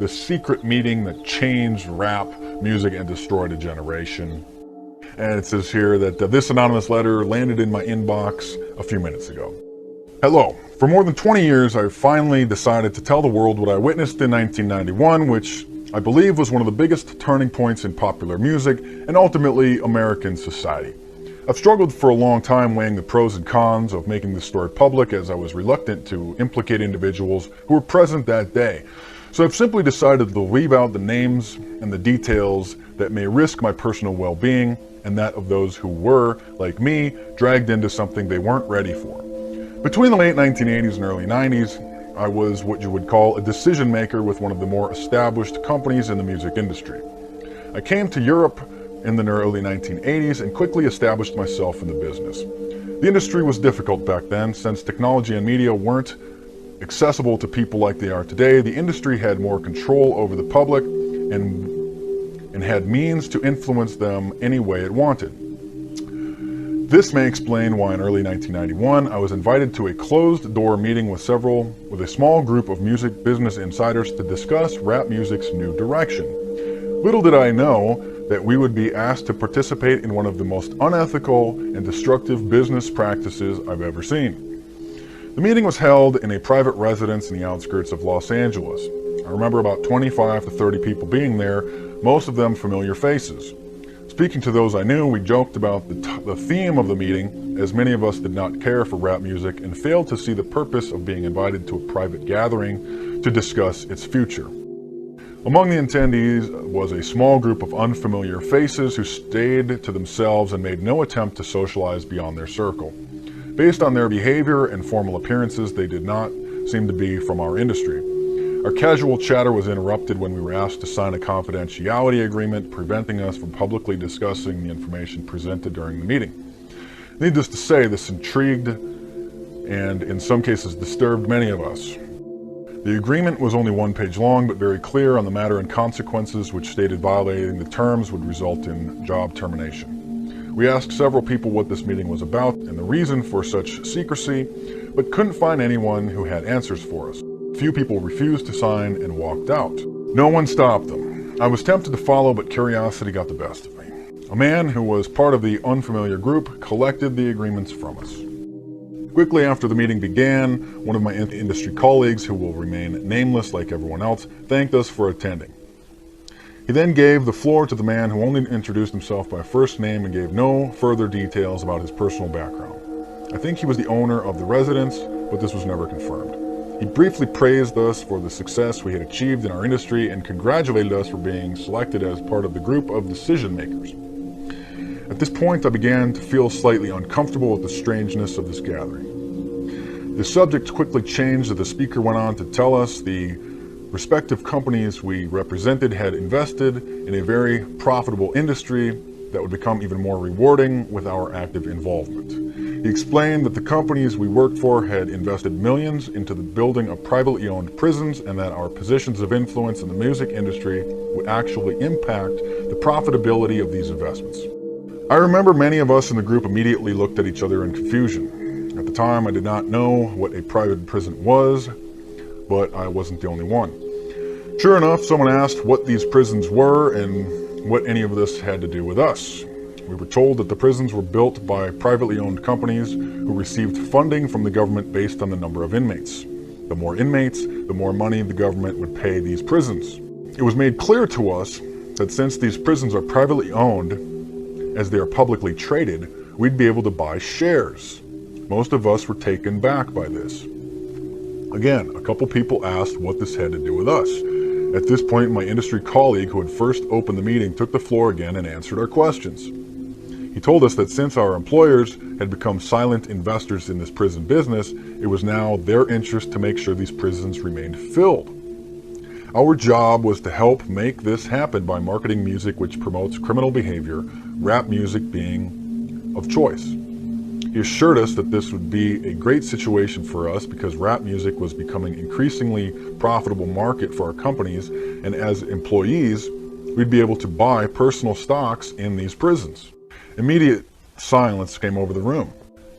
this secret meeting that changed rap music and destroyed a generation. And it says here that this anonymous letter landed in my inbox a few minutes ago. Hello. For more than 20 years, I finally decided to tell the world what I witnessed in 1991, which I believe was one of the biggest turning points in popular music and ultimately American society. I've struggled for a long time weighing the pros and cons of making this story public, as I was reluctant to implicate individuals who were present that day. So I've simply decided to leave out the names and the details that may risk my personal well-being and that of those who were, like me, dragged into something they weren't ready for. Between the late 1980s and early 90s, I was what you would call a decision maker with one of the more established companies in the music industry. I came to Europe in the early 1980s and quickly established myself in the business. The industry was difficult back then, since technology and media weren't accessible to people like they are today. The industry had more control over the public and had means to influence them any way it wanted. This may explain why in early 1991 I was invited to a closed-door meeting with a small group of music business insiders to discuss rap music's new direction. Little did I know that we would be asked to participate in one of the most unethical and destructive business practices I've ever seen. The meeting was held in a private residence in the outskirts of Los Angeles. I remember about 25 to 30 people being there, most of them familiar faces. Speaking to those I knew, we joked about the theme of the meeting, as many of us did not care for rap music and failed to see the purpose of being invited to a private gathering to discuss its future. Among the attendees was a small group of unfamiliar faces who stayed to themselves and made no attempt to socialize beyond their circle. Based on their behavior and formal appearances, they did not seem to be from our industry. Our casual chatter was interrupted when we were asked to sign a confidentiality agreement, preventing us from publicly discussing the information presented during the meeting. Needless to say, this intrigued and in some cases disturbed many of us. The agreement was only one page long, but very clear on the matter and consequences, which stated violating the terms would result in job termination. We asked several people what this meeting was about and the reason for such secrecy, but couldn't find anyone who had answers for us. Few people refused to sign and walked out. No one stopped them. I was tempted to follow, but curiosity got the best of me. A man who was part of the unfamiliar group collected the agreements from us. Quickly after the meeting began, one of my industry colleagues, who will remain nameless like everyone else, thanked us for attending. He then gave the floor to the man who only introduced himself by first name and gave no further details about his personal background. I think he was the owner of the residence, but this was never confirmed. He briefly praised us for the success we had achieved in our industry and congratulated us for being selected as part of the group of decision makers. At this point, I began to feel slightly uncomfortable with the strangeness of this gathering. The subject quickly changed as the speaker went on to tell us the respective companies we represented had invested in a very profitable industry that would become even more rewarding with our active involvement. He explained that the companies we worked for had invested millions into the building of privately owned prisons and that our positions of influence in the music industry would actually impact the profitability of these investments. I remember many of us in the group immediately looked at each other in confusion. At the time, I did not know what a private prison was, but I wasn't the only one. Sure enough, someone asked what these prisons were and what any of this had to do with us. We were told that the prisons were built by privately owned companies who received funding from the government based on the number of inmates. The more inmates, the more money the government would pay these prisons. It was made clear to us that since these prisons are privately owned, as they are publicly traded, we'd be able to buy shares. Most of us were taken back by this. Again, a couple people asked what this had to do with us. At this point, my industry colleague who had first opened the meeting took the floor again and answered our questions. He told us that since our employers had become silent investors in this prison business, it was now their interest to make sure these prisons remained filled. Our job was to help make this happen by marketing music which promotes criminal behavior, rap music being of choice. He assured us that this would be a great situation for us because rap music was becoming an increasingly profitable market for our companies, and as employees, we'd be able to buy personal stocks in these prisons. Immediate silence came over the room.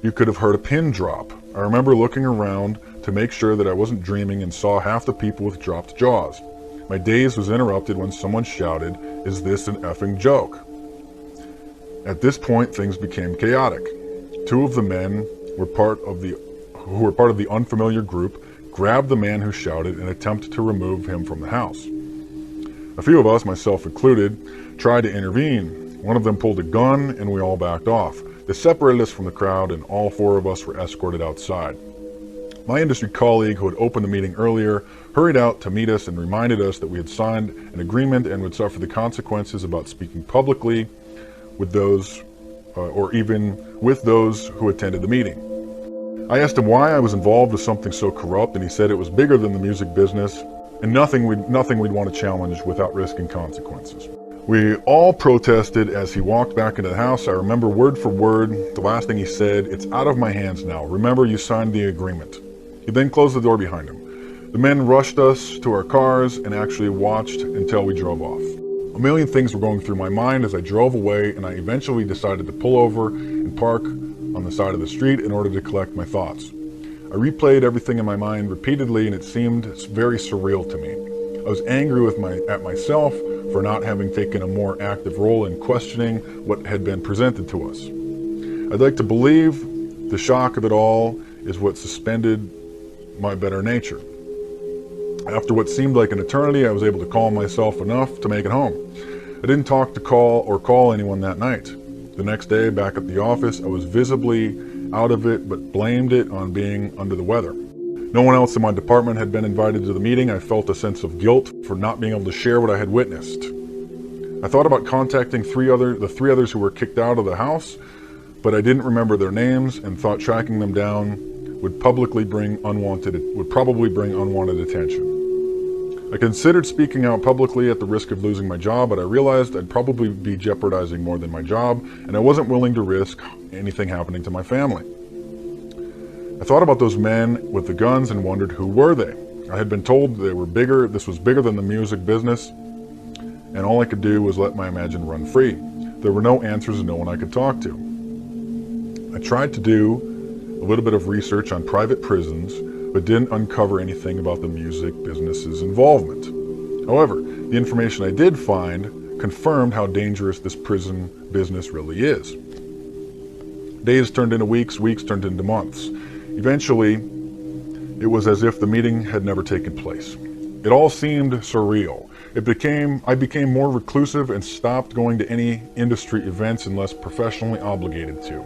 You could have heard a pin drop. I remember looking around to make sure that I wasn't dreaming and saw half the people with dropped jaws. My daze was interrupted when someone shouted, "Is this an effing joke?" At this point, things became chaotic. Two of the men who were part of the unfamiliar group grabbed the man who shouted and attempted to remove him from the house. A few of us, myself included, tried to intervene. One of them pulled a gun and we all backed off. They separated us from the crowd and all four of us were escorted outside. My industry colleague, who had opened the meeting earlier, hurried out to meet us and reminded us that we had signed an agreement and would suffer the consequences about speaking publicly with those, or even with those who attended the meeting. I asked him why I was involved with something so corrupt, and he said it was bigger than the music business and nothing we'd want to challenge without risking consequences. We all protested as he walked back into the house. I remember word for word the last thing he said: "It's out of my hands now. Remember, you signed the agreement." He then closed the door behind him. The men rushed us to our cars and actually watched until we drove off. A million things were going through my mind as I drove away, and I eventually decided to pull over and park on the side of the street in order to collect my thoughts. I replayed everything in my mind repeatedly, and it seemed very surreal to me. I was angry at myself for not having taken a more active role in questioning what had been presented to us. I'd like to believe the shock of it all is what suspended my better nature. After what seemed like an eternity, I was able to calm myself enough to make it home. I didn't talk to call anyone that night. The next day, back at the office, I was visibly out of it, but blamed it on being under the weather. No one else in my department had been invited to the meeting. I felt a sense of guilt for not being able to share what I had witnessed. I thought about contacting the three others who were kicked out of the house, but I didn't remember their names and thought tracking them down would probably bring unwanted attention. I considered speaking out publicly at the risk of losing my job, but I realized I'd probably be jeopardizing more than my job, and I wasn't willing to risk anything happening to my family. I thought about those men with the guns and wondered, who were they? I had been told they were bigger, this was bigger than the music business, and all I could do was let my imagination run free. There were no answers and no one I could talk to. I tried to do a little bit of research on private prisons, but didn't uncover anything about the music business's involvement. However, the information I did find confirmed how dangerous this prison business really is. Days turned into weeks, weeks turned into months. Eventually, it was as if the meeting had never taken place. It all seemed surreal. I became more reclusive and stopped going to any industry events unless professionally obligated to.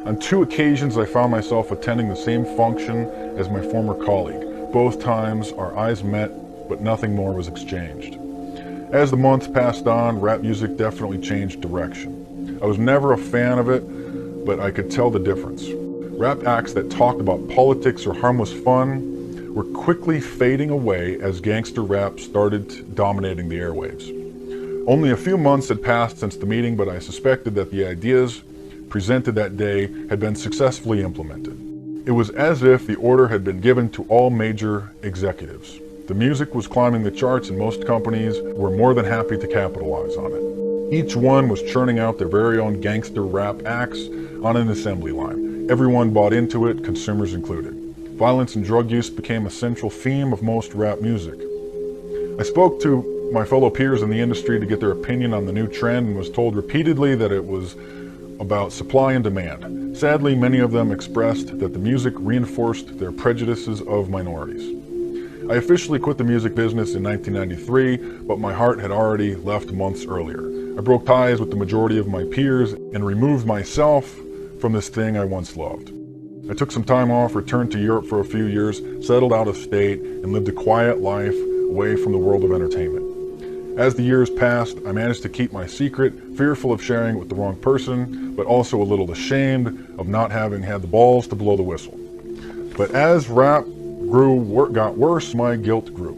On 2 occasions, I found myself attending the same function as my former colleague. Both times, our eyes met, but nothing more was exchanged. As the months passed on, rap music definitely changed direction. I was never a fan of it, but I could tell the difference. Rap acts that talked about politics or harmless fun were quickly fading away as gangster rap started dominating the airwaves. Only a few months had passed since the meeting, but I suspected that the ideas presented that day had been successfully implemented. It was as if the order had been given to all major executives. The music was climbing the charts and most companies were more than happy to capitalize on it. Each one was churning out their very own gangster rap acts on an assembly line. Everyone bought into it, consumers included. Violence and drug use became a central theme of most rap music. I spoke to my fellow peers in the industry to get their opinion on the new trend and was told repeatedly that it was about supply and demand. Sadly, many of them expressed that the music reinforced their prejudices of minorities. I officially quit the music business in 1993, but my heart had already left months earlier. I broke ties with the majority of my peers and removed myself from this thing I once loved. I took some time off, returned to Europe for a few years, settled out of state, and lived a quiet life away from the world of entertainment. As the years passed, I managed to keep my secret, fearful of sharing it with the wrong person, but also a little ashamed of not having had the balls to blow the whistle. But as rap got worse, my guilt grew.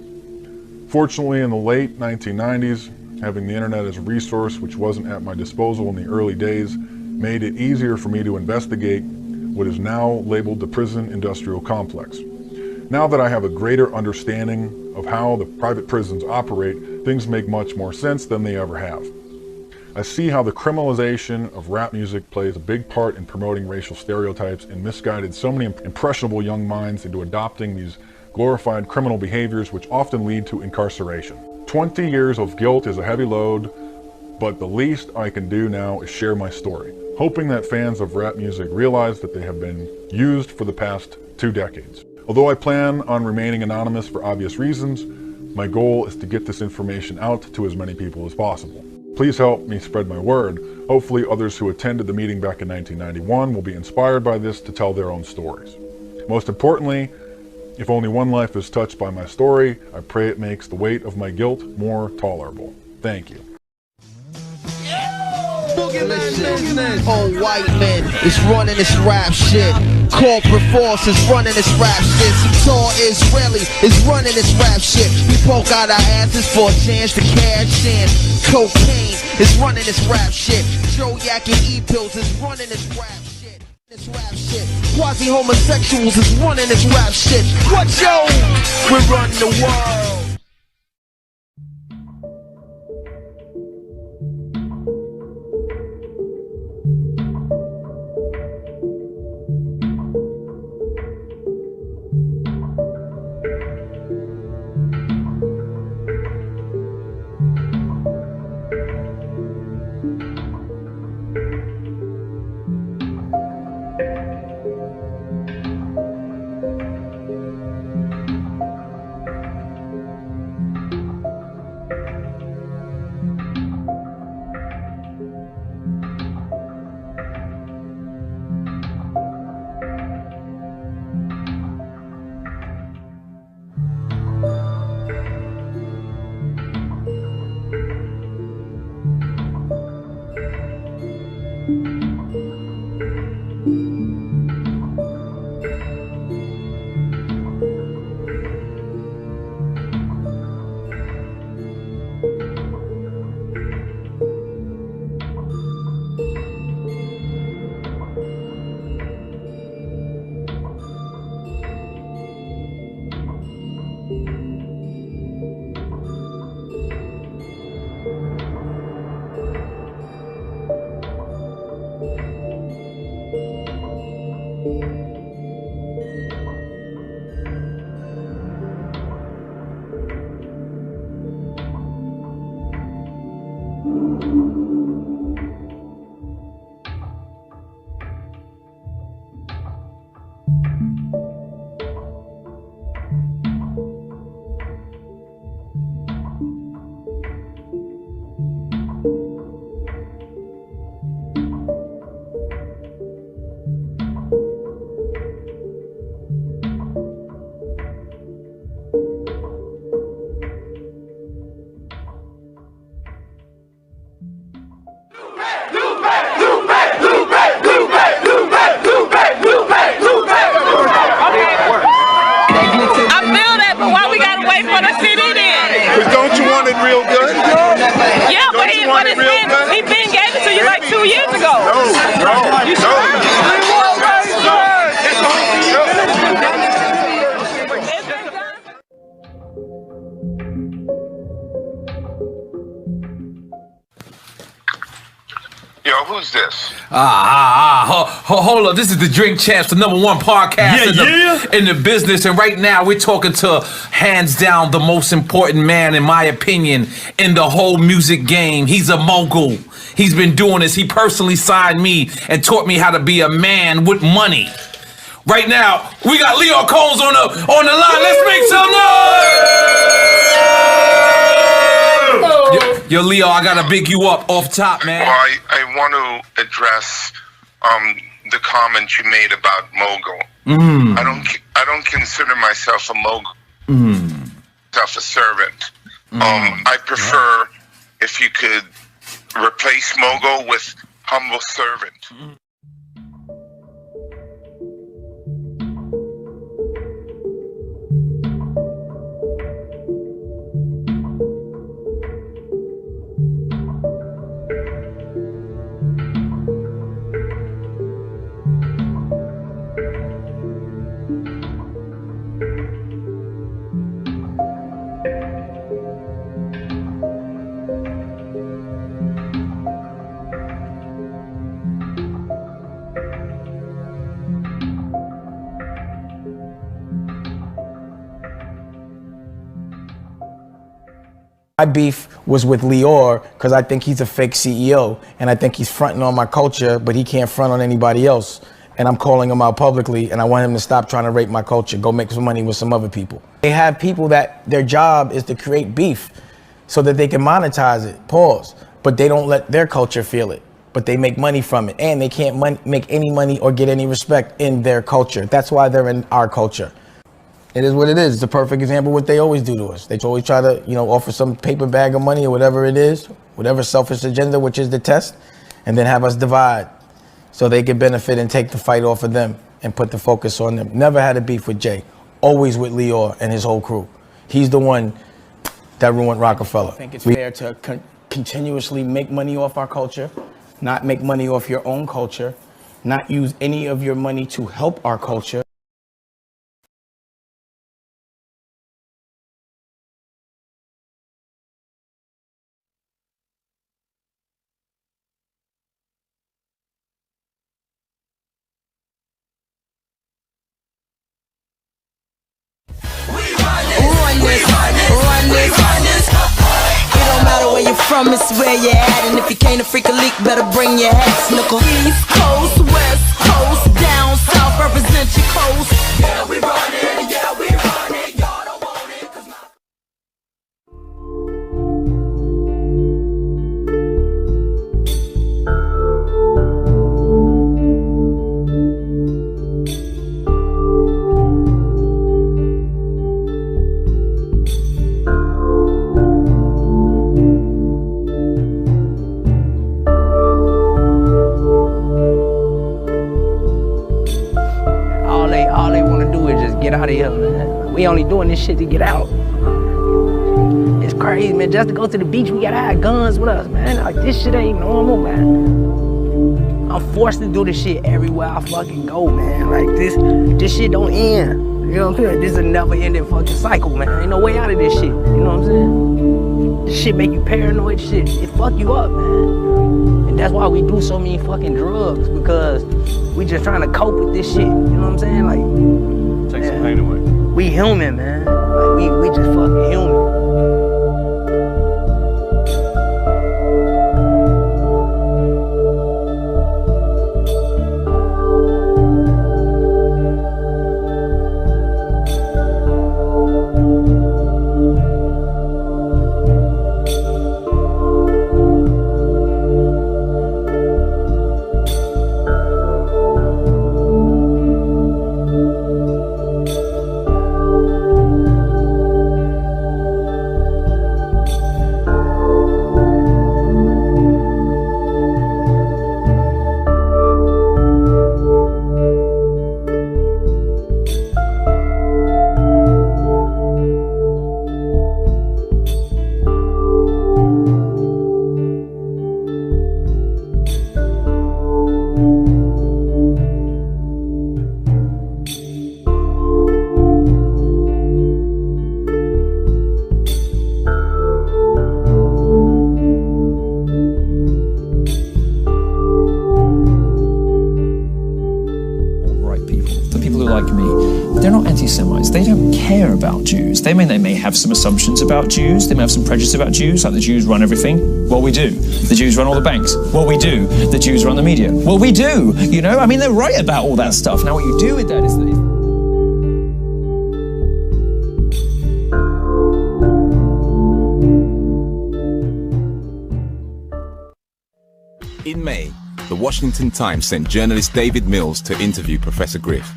Fortunately, in the late 1990s, having the internet as a resource which wasn't at my disposal in the early days made it easier for me to investigate what is now labeled the prison industrial complex. Now that I have a greater understanding of how the private prisons operate, things make much more sense than they ever have. I see how the criminalization of rap music plays a big part in promoting racial stereotypes and misguided so many impressionable young minds into adopting these glorified criminal behaviors which often lead to incarceration. 20 years of guilt is a heavy load, but the least I can do now is share my story, hoping that fans of rap music realize that they have been used for the past 2 decades. Although I plan on remaining anonymous for obvious reasons, my goal is to get this information out to as many people as possible. Please help me spread my word. Hopefully others who attended the meeting back in 1991 will be inspired by this to tell their own stories. Most importantly, if only one life is touched by my story, I pray it makes the weight of my guilt more tolerable. Thank you. Old white men is running this rap shit. Corporate force is running this rap shit. Some tall Israeli is running this rap shit. We poke out our asses for a chance to cash in. Cocaine is running this rap shit. Joe Yak and E-Pills is running this rap shit. This rap shit. Quasi-homosexuals is running this rap shit. What yo? We run the world. Who's this? Hold up. This is the Drink Champs, the #1 podcast in the business. And right now we're talking to, hands down, the most important man, in my opinion, in the whole music game. He's a mogul. He's been doing this. He personally signed me and taught me how to be a man with money. Right now, we got Leo Combs on the line. Let's make some noise! Yo, Leo, I gotta big you up off top, man. Well, I want to address the comment you made about mogul. I don't consider myself a mogul. Myself a servant. I prefer if you could replace mogul with humble servant. My beef was with Lior because I think he's a fake CEO and I think he's fronting on my culture, but he can't front on anybody else. And I'm calling him out publicly and I want him to stop trying to rape my culture, go make some money with some other people. They have people that their job is to create beef so that they can monetize it, pause, but they don't let their culture feel it, but they make money from it and they can't make any money or get any respect in their culture. That's why they're in our culture. It is what it is. It's a perfect example of what they always do to us. They always try to, offer some paper bag of money or whatever it is, whatever selfish agenda, which is the test, and then have us divide so they can benefit and take the fight off of them and put the focus on them. Never had a beef with Jay, always with Lior and his whole crew. He's the one that ruined Rockefeller. I think it's fair to continuously make money off our culture, not make money off your own culture, not use any of your money to help our culture. From it's where you at, and if you can't a freak a leak, better bring your hat. Snook East Coast, West Coast, down south, represent your coast. Yeah, we run it, yeah, we run it. Y'all don't want it, 'cause my... Get out of here, man. We only doing this shit to get out. It's crazy, man. Just to go to the beach, we gotta have guns with us, man. Like, this shit ain't normal, man. I'm forced to do this shit everywhere I fucking go, man. Like, this shit don't end. You know what I'm saying? This is a never-ending fucking cycle, man. Ain't no way out of this shit. You know what I'm saying? This shit make you paranoid, shit. It fuck you up, man. And that's why we do so many fucking drugs, because we just trying to cope with this shit. You know what I'm saying? Like, take some pain away. We human, man. Like, we just fucking human. Anti-Semites. They don't care about Jews. They may have some assumptions about Jews. They may have some prejudice about Jews, like the Jews run everything. Well, we do. The Jews run all the banks. Well, we do. The Jews run the media. Well, we do. I mean, they're right about all that stuff. Now, what you do with that is In May, the Washington Times sent journalist David Mills to interview Professor Griff.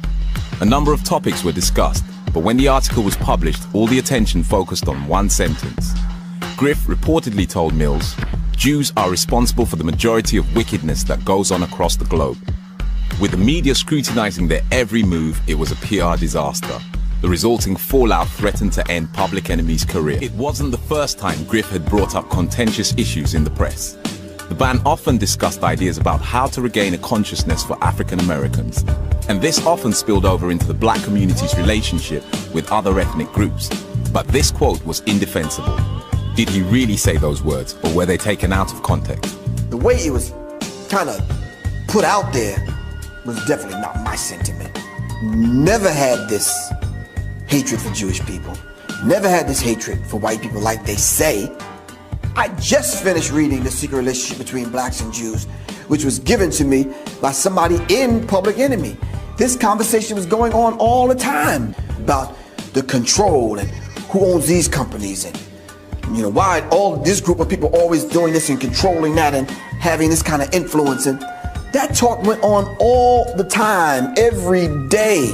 A number of topics were discussed, but when the article was published, all the attention focused on one sentence. Griff reportedly told Mills, "Jews are responsible for the majority of wickedness that goes on across the globe." With the media scrutinizing their every move, it was a PR disaster. The resulting fallout threatened to end Public Enemy's career. It wasn't the first time Griff had brought up contentious issues in the press. The band often discussed ideas about how to regain a consciousness for African Americans. And this often spilled over into the black community's relationship with other ethnic groups. But this quote was indefensible. Did he really say those words, or were they taken out of context? The way it was kind of put out there was definitely not my sentiment. Never had this hatred for Jewish people. Never had this hatred for white people like they say. I just finished reading The Secret Relationship Between Blacks and Jews, which was given to me by somebody in Public Enemy. This conversation was going on all the time about the control and who owns these companies and why all this group of people always doing this and controlling that and having this kind of influence. And that talk went on all the time, every day.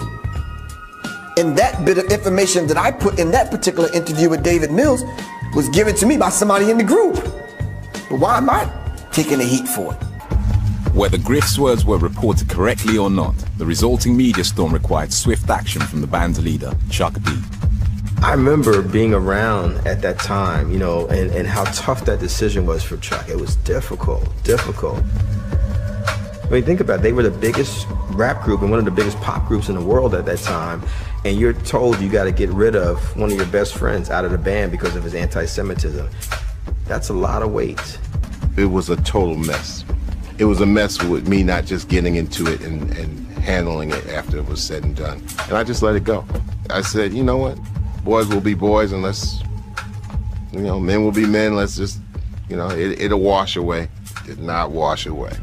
And that bit of information that I put in that particular interview with David Mills was given to me by somebody in the group. But why am I taking the heat for it? Whether Griff's words were reported correctly or not, the resulting media storm required swift action from the band's leader, Chuck D. I remember being around at that time, and how tough that decision was for Chuck. It was difficult. I mean, think about it. They were the biggest rap group and one of the biggest pop groups in the world at that time, and you're told you got to get rid of one of your best friends out of the band because of his anti-Semitism. That's a lot of weight. It was a total mess. It was a mess with me not just getting into it and handling it after it was said and done. And I just let it go. I said, you know what? Boys will be boys, and let's, men will be men. Let's just, it'll wash away. Did not wash away.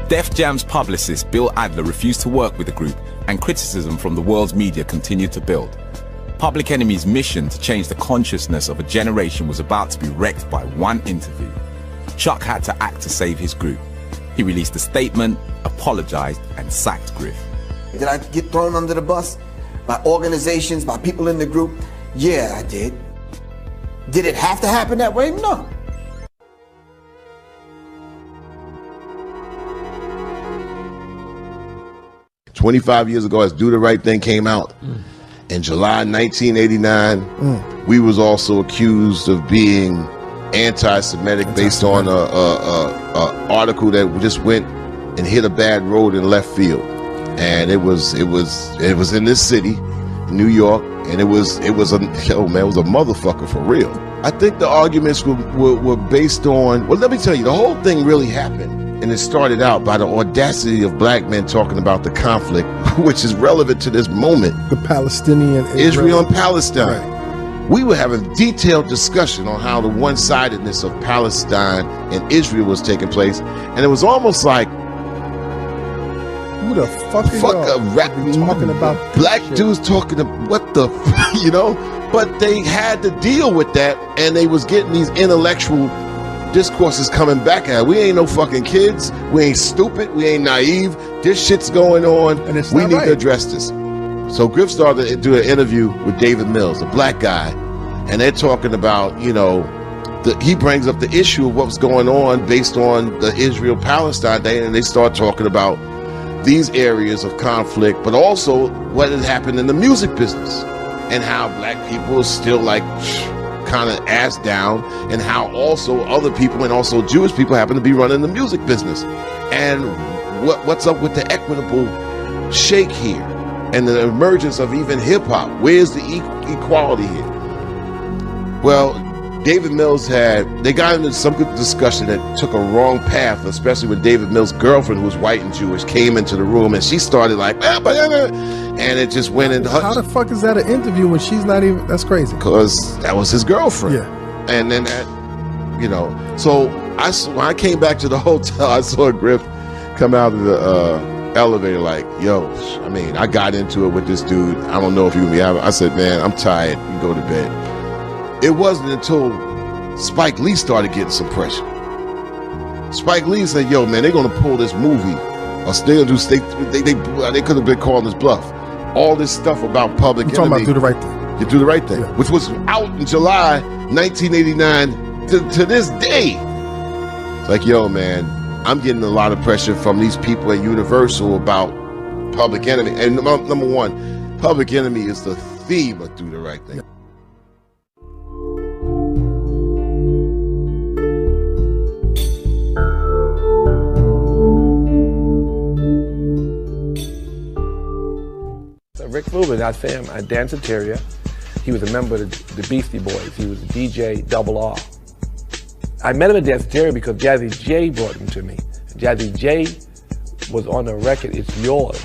Def Jam's publicist Bill Adler refused to work with the group, and criticism from the world's media continued to build. Public Enemy's mission to change the consciousness of a generation was about to be wrecked by one interview. Chuck had to act to save his group. He released a statement, apologized, and sacked Griff. Did I get thrown under the bus by organizations, by people in the group? Yeah, I did. Did it have to happen that way? No. "25 years ago, as Do the Right Thing came out, in July 1989, we was also accused of being anti-Semitic based on a article that just went and hit a bad road in left field, and it was in this city, New York, and it was a motherfucker for real. I think the arguments were based on, well, let me tell you, the whole thing really happened. And it started out by the audacity of black men talking about the conflict, which is relevant to this moment. The Palestinian Israel and Palestine. Right. We were having detailed discussion on how the one-sidedness of Palestine and Israel was taking place. And it was almost like, who the fuck is talking about black dudes talking about what the but they had to deal with that, and they was getting these intellectual discourses coming back at. We ain't no fucking kids. We ain't stupid. We ain't naive. This shit's going on, and we need to address this. So Griff started to do an interview with David Mills, a black guy, and they're talking about, he brings up the issue of what's going on based on the Israel-Palestine thing, and they start talking about these areas of conflict, but also what has happened in the music business and how black people are still kind of ass down, and how also other people and also Jewish people happen to be running the music business. And what's up with the equitable shake here and the emergence of even hip-hop? Where's the equality here? Well, David Mills they got into some good discussion that took a wrong path, especially when David Mills' girlfriend, who was white and Jewish, came into the room, and she started and it just went into her. How the fuck is that an interview when she's not even? That's crazy. Because that was his girlfriend. Yeah. And then so when I came back to the hotel, I saw Griff come out of the elevator I got into it with this dude. I don't know if you can be out. I said, man, I'm tired. You go to bed. It wasn't until Spike Lee started getting some pressure. Spike Lee said, yo, man, they're going to pull this movie. Or they could have been calling this bluff. All this stuff about Public Enemy. You're talking about Do the Right Thing. You Do the Right Thing, yeah. Which was out in July 1989 to this day. It's like, yo, man, I'm getting a lot of pressure from these people at Universal about Public Enemy. And number one, Public Enemy is the theme of Do the Right Thing. Yeah. Rick Rubin, I say him, at Dance Interior. He was a member of the Beastie Boys. He was a DJ Double R. I met him at Dance Interior because Jazzy J brought him to me. Jazzy J was on the record, It's Yours,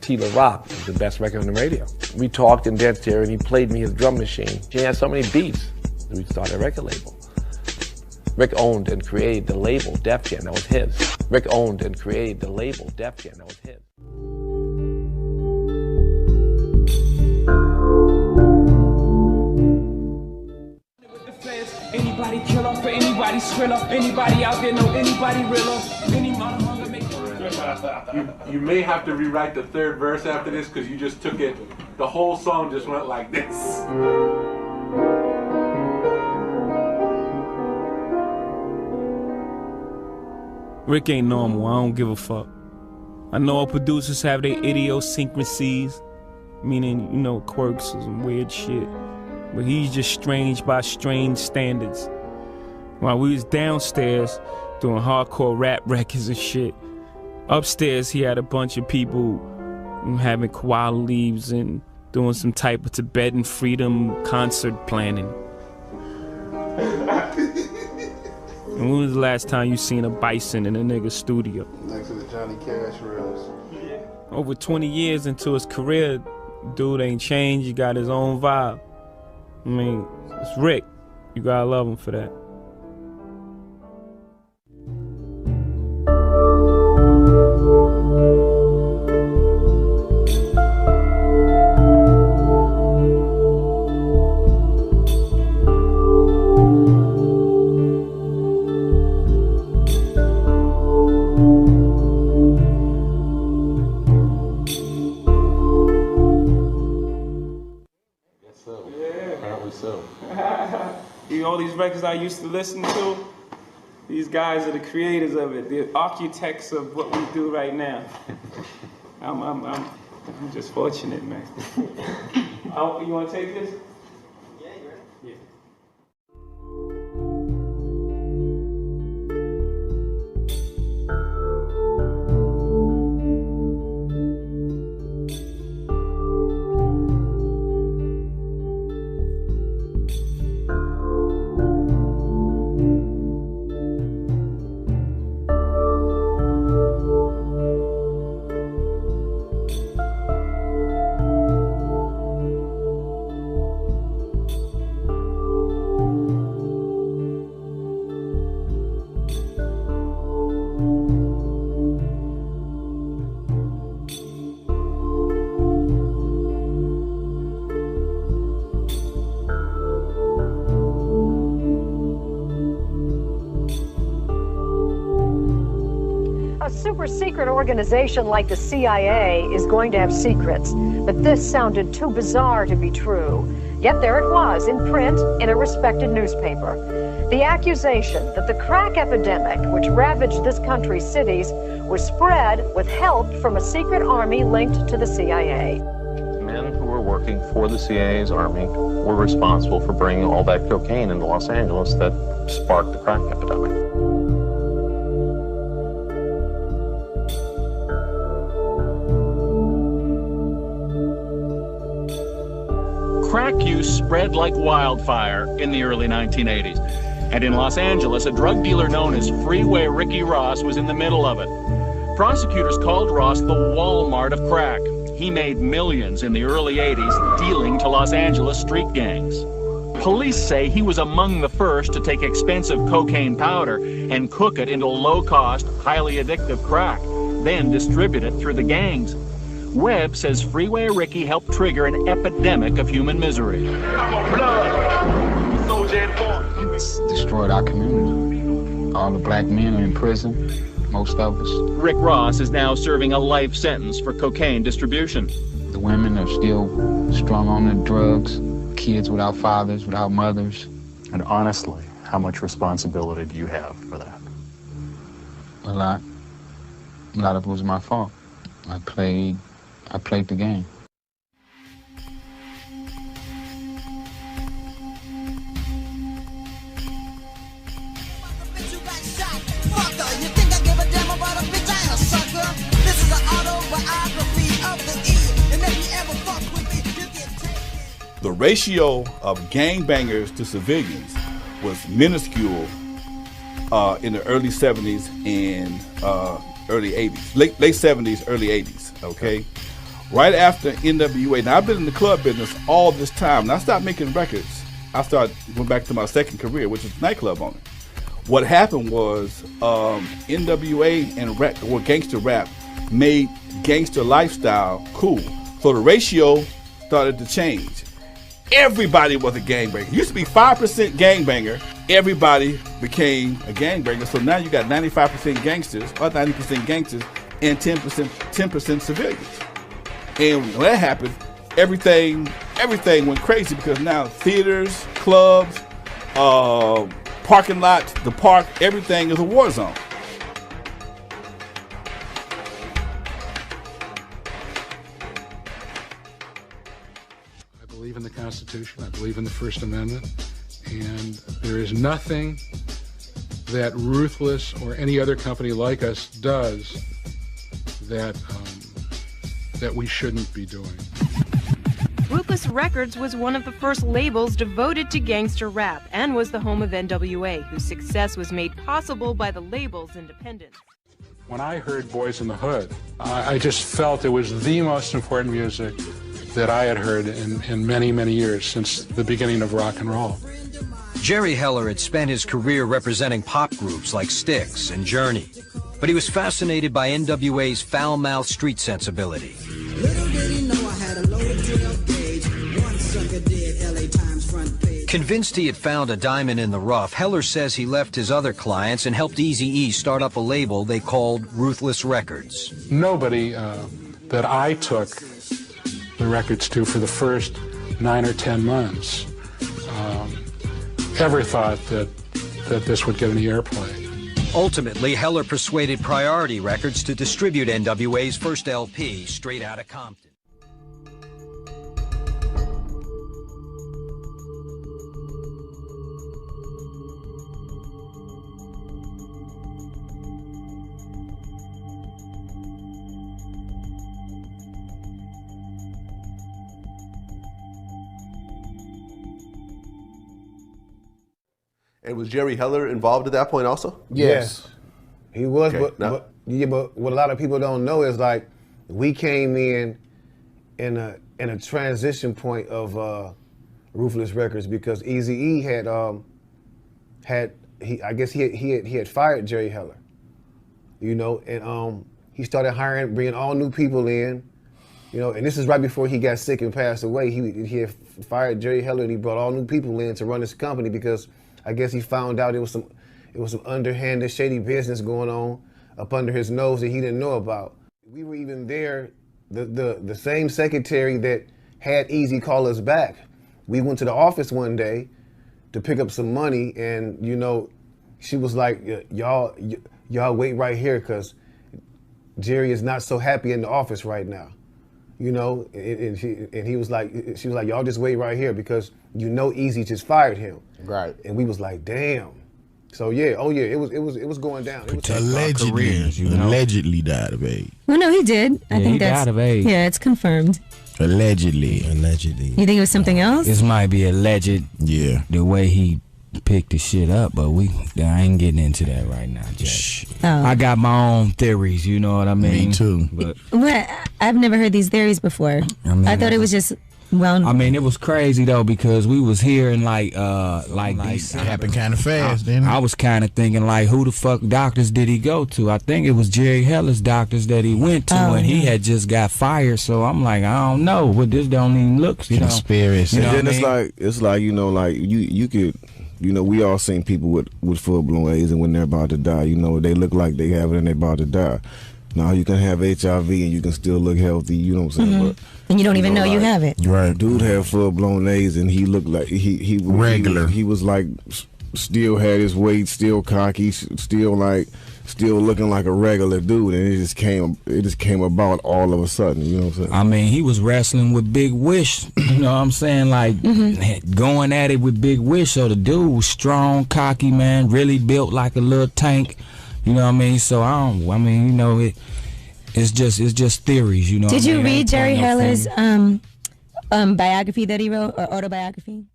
Tila Rock. It was the best record on the radio. We talked in Dance Interior and he played me his drum machine. He had so many beats. We started a record label. Rick owned and created the label Def Jam, that was his. Rick owned and created the label Def Jam, that was his. Anybody kill off, anybody skrill off, anybody out there know anybody real off, any motherfucker make You may have to rewrite the third verse after this because you just took it, the whole song just went like this. Rick ain't normal, I don't give a fuck. I know all producers have their idiosyncrasies, meaning, you know, quirks and weird shit. But he's just strange by strange standards. While we was downstairs doing hardcore rap records and shit, upstairs he had a bunch of people having koala leaves and doing some type of Tibetan freedom concert planning. And when was the last time you seen a bison in a nigga's studio? Next to the Johnny Cash rails. Over 20 years into his career, dude ain't changed, he got his own vibe. I mean, it's Rick. You gotta love him for that. All these records I used to listen to, these guys are the creators of it, the architects of what we do right now. I'm just fortunate, man. You want to take this? Yeah, you ready? Yeah. super secret organization like the CIA is going to have secrets, but this sounded too bizarre to be true. Yet there it was, in print, in a respected newspaper. The accusation that the crack epidemic, which ravaged this country's cities, was spread with help from a secret army linked to the CIA. Men who were working for the CIA's army were responsible for bringing all that cocaine into Los Angeles that sparked the crack epidemic. Crack use spread like wildfire in the early 1980s. And in Los Angeles, a drug dealer known as Freeway Ricky Ross was in the middle of it. Prosecutors called Ross the Walmart of crack. He made millions in the early 80s dealing to Los Angeles street gangs. Police say he was among the first to take expensive cocaine powder and cook it into low-cost, highly addictive crack, then distribute it through the gangs. Webb says Freeway Ricky helped trigger an epidemic of human misery. It's destroyed our community. All the black men are in prison, most of us. Rick Ross is now serving a life sentence for cocaine distribution. The women are still strung on the drugs, kids without fathers, without mothers. And honestly, how much responsibility do you have for that? A lot. A lot of it was my fault. I played the game. The ratio of gangbangers to civilians was minuscule in the early 70s and early 80s, late 70s, early 80s, okay? Right after NWA, now I've been in the club business all this time, and I stopped making records went back to my second career, which is nightclub owner. What happened was NWA and gangster rap made gangster lifestyle cool. So the ratio started to change. Everybody was a gangbanger. It used to be 5% gangbanger. Everybody became a gangbanger. So now you got 95% gangsters or 90% gangsters and 10% civilians. And when that happened, everything went crazy because now theaters, clubs, parking lots, the park, everything is a war zone. I believe in the Constitution. I believe in the First Amendment. And there is nothing that Ruthless or any other company like us does that we shouldn't be doing. Ruthless Records was one of the first labels devoted to gangster rap and was the home of NWA, whose success was made possible by the label's independence. When I heard Boys in the Hood, I just felt it was the most important music that I had heard in many, many years, since the beginning of rock and roll. Jerry Heller had spent his career representing pop groups like Styx and Journey, but he was fascinated by NWA's foul-mouthed street sensibility. Convinced he had found a diamond in the rough, Heller says he left his other clients and helped Eazy-E start up a label they called Ruthless Records. Nobody that I took the records to for the first 9 or 10 months ever thought that this would get any airplay. Ultimately, Heller persuaded Priority Records to distribute NWA's first LP, Straight Outta Compton. And was Jerry Heller involved at that point also? Yes. He was, Okay, but what a lot of people don't know is like we came in a transition point of Ruthless Records because Eazy-E had fired Jerry Heller, you know, and he started bringing all new people in, you know, and this is right before he got sick and passed away. He had fired Jerry Heller and he brought all new people in to run his company because I guess he found out it was some underhanded, shady business going on up under his nose that he didn't know about. We were even there, the same secretary that had Eazy call us back. We went to the office one day to pick up some money, and you know, she was like, "Y'all wait right here, cause Jerry is not so happy in the office right now." You know, and she was like, "Y'all just wait right here because you know Eazy just fired him." Right. And we was like, "Damn." So yeah, it was going down. It was Allegedly died of AIDS. Well, no, he did. I think he that's died of AIDS. Yeah, it's confirmed. Allegedly. You think it was something else? This might be alleged. Yeah. The way he picked the shit up, but I ain't getting into that right now, Jack. Oh. I got my own theories, you know what I mean? Me too. But What? I've never heard these theories before. I thought it was just I mean, it was crazy though because we was hearing like it happened kind of fast, didn't it? I was kind of thinking like, who the fuck doctors did he go to? I think it was Jerry Heller's doctors that he went to, and he had just got fired. So I'm like, I don't know, but this don't even look, you know. Conspiracy. You know And what then I mean? it's like you know, like you could, you know, we all seen people with full blown AIDS, and when they're about to die, you know, they look like they have it and they're about to die. Now you can have HIV and you can still look healthy, you know what I'm saying? But and you don't even know you have it. Right. Dude had full blown AIDS and he looked like he regular. He was like still had his weight, still cocky, still looking like a regular dude, and it just came about all of a sudden, you know what I'm saying? I mean, he was wrestling with Big Wish, you know what I'm saying? Like, going at it with Big Wish. So the dude was strong, cocky, man, really built like a little tank, you know what I mean? So you know, it's just theories, you know. Did you I mean? read Jerry Ain't no Heller's thing. biography that he wrote, or autobiography?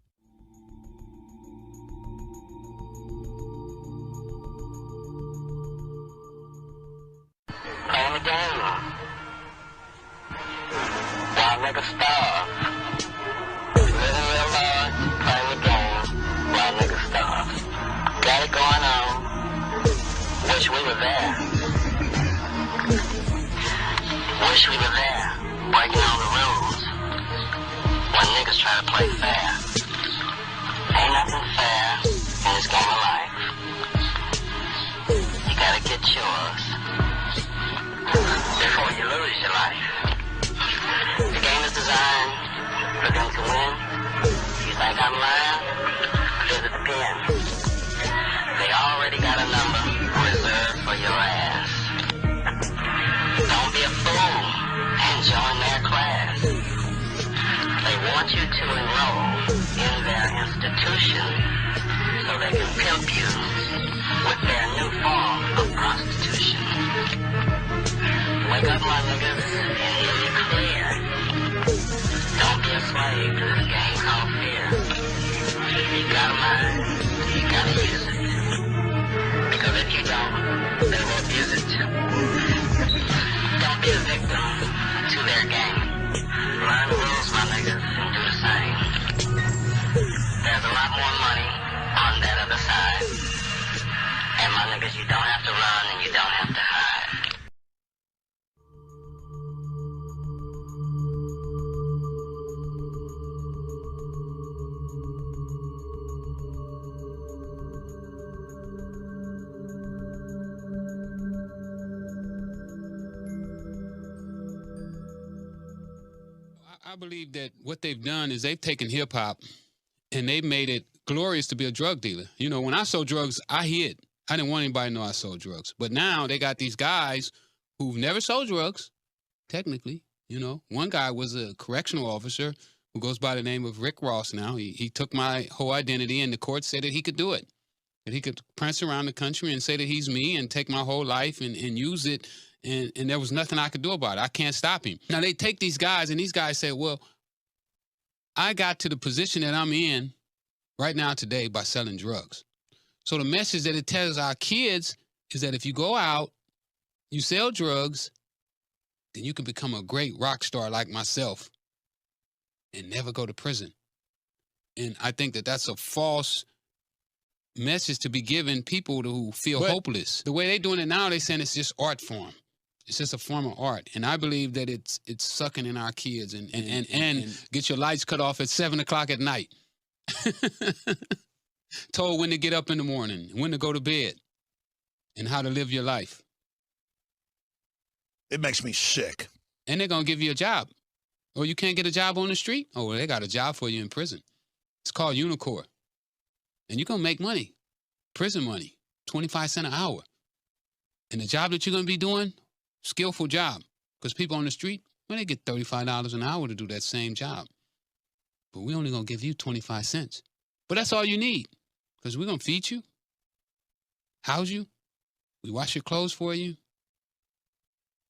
wish we were there, breaking all the rules, when niggas try to play fair. Ain't nothing fair in this game of life. You gotta get yours before you lose your life. The game is designed for them to win. You think I'm lying? Visit the pen. They already got a number reserved for your ass. Don't be a fool and join their class. They want you to enroll in their institution so they can pimp you with their new form of prostitution. Wake up, my niggas, and hear me clear. Don't be a slave to this game called fear. You got a mind, you gotta use it. Because if you don't, they will abuse it. Don't be a victim to their game. Learn the rules, my niggas, and do the same. There's a lot more money on that other side. And my niggas, you don't have to run and you don't have to hide. I believe that what they've done is they've taken hip-hop and they've made it glorious to be a drug dealer. You know, when I sold drugs, I hid. I didn't want anybody to know I sold drugs. But now they got these guys who've never sold drugs, technically. You know, one guy was a correctional officer who goes by the name of Rick Ross now. He took my whole identity, and the court said that he could do it, that he could prance around the country and say that he's me and take my whole life and use it. And there was nothing I could do about it. I can't stop him. Now, they take these guys, and these guys say, well, I got to the position that I'm in right now today by selling drugs. So the message that it tells our kids is that if you go out, you sell drugs, then you can become a great rock star like myself and never go to prison. And I think that that's a false message to be given people who feel hopeless. The way they're doing it now, they're saying it's just art form. It's just a form of art. And I believe that it's sucking in our kids and get your lights cut off at 7 o'clock at night. Told when to get up in the morning, when to go to bed, and how to live your life. It makes me sick. And they're going to give you a job. Oh, you can't get a job on the street? Oh, well, they got a job for you in prison. It's called Unicorp. And you're going to make money, prison money, 25 cents an hour. And the job that you're going to be doing, skillful job. Because people on the street, well, they get $35 an hour to do that same job. But we're only going to give you 25 cents. But that's all you need. Because we're going to feed you, house you, we wash your clothes for you.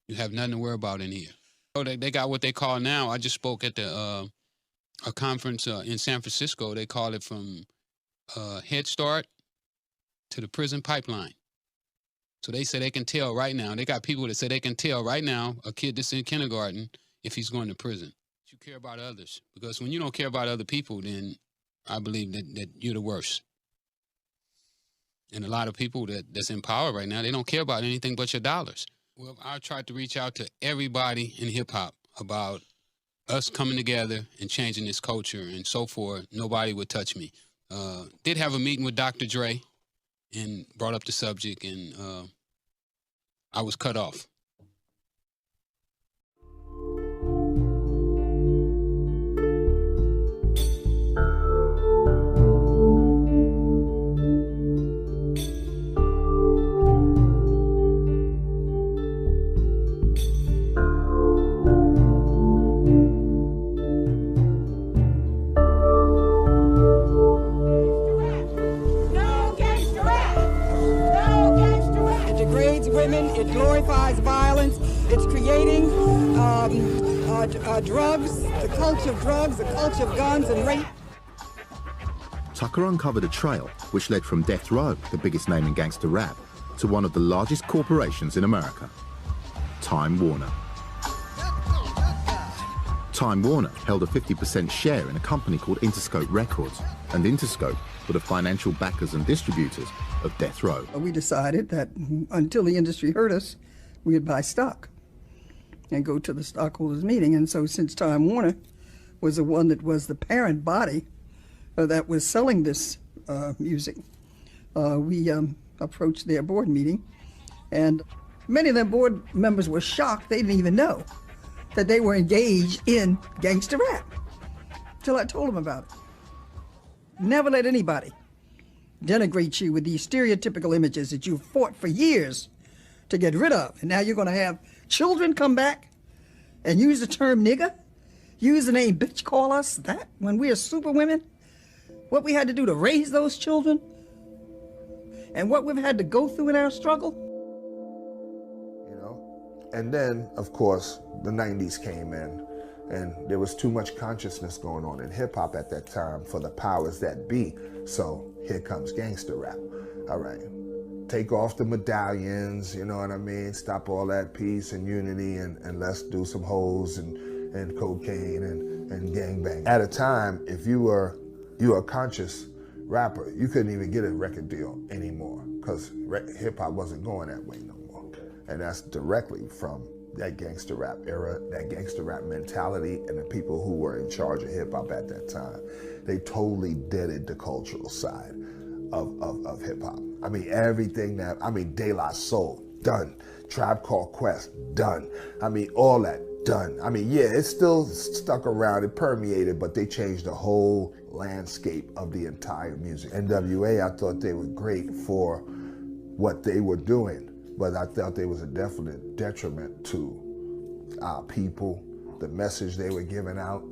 You have nothing to worry about in here. Oh, they got what they call now, I just spoke at a conference in San Francisco. They call it from Head Start to the prison pipeline. So they say they can tell right now. They got people that say they can tell right now a kid that's in kindergarten if he's going to prison. You care about others. Because when you don't care about other people, then I believe that you're the worst. And a lot of people that's in power right now, they don't care about anything but your dollars. Well, I tried to reach out to everybody in hip-hop about us coming together and changing this culture and so forth. Nobody would touch me. Did have a meeting with Dr. Dre and brought up the subject, and I was cut off. It glorifies violence. It's creating drugs, the culture of drugs, the culture of guns and rape. Tucker uncovered a trail which led from Death Row, the biggest name in gangster rap, to one of the largest corporations in America, Time Warner. Time Warner held a 50% share in a company called Interscope Records, and Interscope were the financial backers and distributors of Death Row. We decided that until the industry hurt us, we'd buy stock. and go to the stockholders meeting. And so since Time Warner was the one that was the parent body that was selling this music, we approached their board meeting, and many of their board members were shocked. They didn't even know that they were engaged in gangster rap till I told them about it. Never let anybody denigrate you with these stereotypical images that you've fought for years to get rid of. And now you're going to have children come back and use the term nigger, use the name bitch, call us that when we are super women. What we had to do to raise those children and what we've had to go through in our struggle. You know, and then, of course, the 90s came in, and there was too much consciousness going on in hip hop at that time for the powers that be. So here comes gangster rap. All right, take off the medallions, you know what I mean? Stop all that peace and unity, and let's do some hoes and cocaine and gangbang. At a time, if you were a conscious rapper, you couldn't even get a record deal anymore because hip hop wasn't going that way no more. And that's directly from that gangster rap era, that gangster rap mentality, and the people who were in charge of hip hop at that time. They totally deaded the cultural side of hip hop. I mean, everything that, De La Soul, done. Tribe Called Quest, done. I mean, all that, done. I mean, yeah, it's still stuck around, it permeated, but they changed the whole landscape of the entire music. NWA, I thought they were great for what they were doing, but I thought there was a definite detriment to our people, the message they were giving out.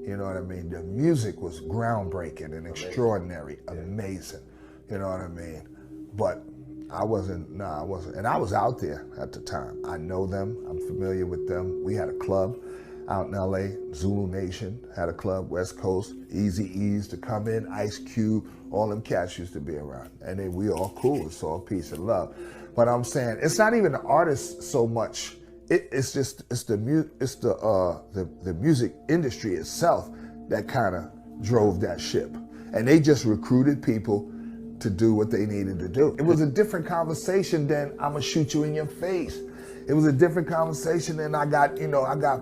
You know what I mean? The music was groundbreaking and extraordinary, amazing. You know what I mean? But I wasn't. And I was out there at the time. I know them, I'm familiar with them. We had a club out in LA, Zulu Nation had a club, West Coast, Eazy-E's to come in, Ice Cube, all them cats used to be around. And then we all cool, it's all peace and love. But I'm saying, it's not even the artists so much, it's the music industry itself that kind of drove that ship. And they just recruited people to do what they needed to do. It was a different conversation than I'ma shoot you in your face. It was a different conversation than I got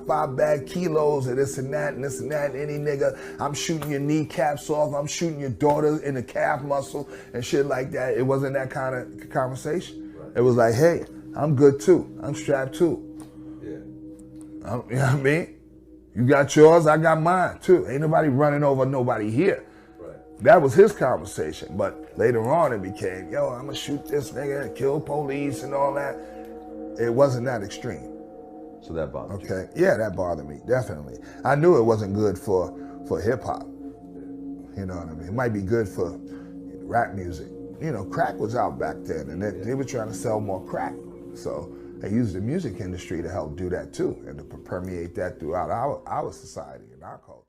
5 bad kilos of this and that and this and that, and any nigga, I'm shooting your kneecaps off, I'm shooting your daughter in the calf muscle and shit like that. It wasn't that kind of conversation. Right. It was like, hey, I'm good too. I'm strapped too. Yeah. You know what I mean? You got yours, I got mine too. Ain't nobody running over nobody here. That was his conversation, but later on it became, yo, I'm gonna shoot this nigga and kill police and all that. It wasn't that extreme. So that bothered you? Okay, yeah, that bothered me, definitely. I knew it wasn't good for hip hop. You know what I mean? It might be good for rap music. You know, crack was out back then, and they were trying to sell more crack. So they used the music industry to help do that too, and to permeate that throughout our society and our culture.